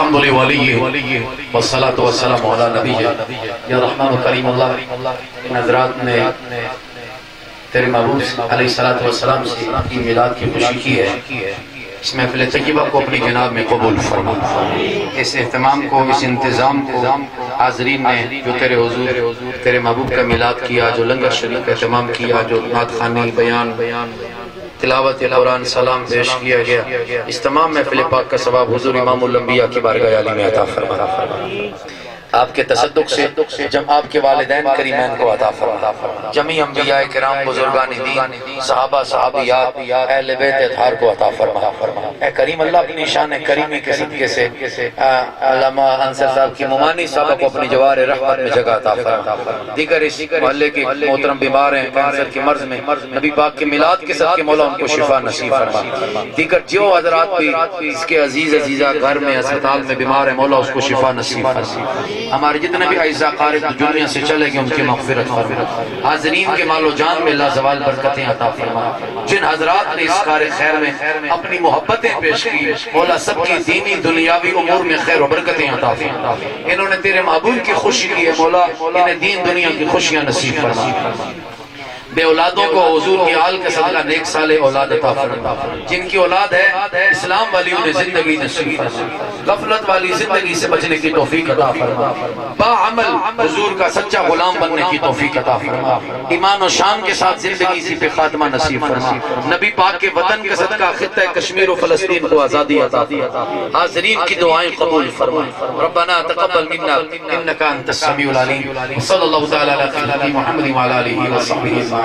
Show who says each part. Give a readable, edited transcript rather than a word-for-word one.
Speaker 1: الحمد للہ والصلاة والسلام علی نبی یا رحمان کریم اللہ. ان حضرات نے تیرے محبوب علیہ السلام سے کی میلاد کی خوشی کی ہے. اس محفل طیبہ کو اپنی جناب میں قبول فرما. اس اہتمام کو، اس انتظام کو حاضرین نے جو تیرے حضور تیرے محبوب کا میلاد کیا، جو لنگر شریف کا اہتمام کیا، جو نعت خوانی، بیان، تلاوت قرآن، سلام پیش کیا گیا، اس تمام محفل پاک کا ثواب حضور امام الانبیاء کی بارگاہ عالی میں عطا فرما. آپ کے تصدق سے جب آپ کے والدین کریمین کو عطا فرما. جمیع انبیاء کرام، بزرگان دین، صحابہ صحابیات، اہل بیت اطہار کو عطا فرما. اے کریم اللہ اپنی شان کریمی کے صدقے سے علامہ انصر صاحب کی ممانی صاحبہ کو اپنی جوار رحمت میں جگہ عطا فرما. دیگر اس محلے کے محترم بیمار ہیں کینسر کے مرض میں، نبی پاک کے میلاد کے صدقے مولا ان کو شفا نصیب فرما. دیگر جو حضرات بھی اس کے عزیزہ گھر میں اسپتال میں بیمار ہیں، مولا اس کو شفا نصیب فرما. ہمارے جتنے بھی اعزاء قارب دنیا سے چلے گئے ان کی مغفرت فرما. حاضرین کے مال و جان میں لازوال برکتیں عطا فرما. جن حضرات نے اس کار خیر میں اپنی محبتیں پیش کی، مولا سب کی دینی دنیاوی امور میں خیر و برکتیں عطا فرما. انہوں نے تیرے محبوب کی خوشی کی ہے، مولا انہیں دین دنیا کی خوشیاں نصیب فرما. بے اولادوں کو حضور کی آل کے صدقہ نیک صالح اولاد عطا فرما. جن کی اولاد ہے اسلام والی انہیں زندگی نصیب فرما. غفلت والی زندگی سے بچنے کی توفیق عطا فرما. با عمل حضور کا سچا غلام بننے کی توفیق عطا فرما. ایمان و شان کے ساتھ زندگی سی پہ خاتمہ نصیب فرما. نبی پاک کے وطن کے صدقہ خطہ کشمیر و فلسطین کو آزادی عطا فرما. حاضرین کی دعائیں قبول فرما. ربنا تقبل منا انك انت السميع العليم. صلی اللہ تعالی علی محمد وعلى آلہ وصحبہ.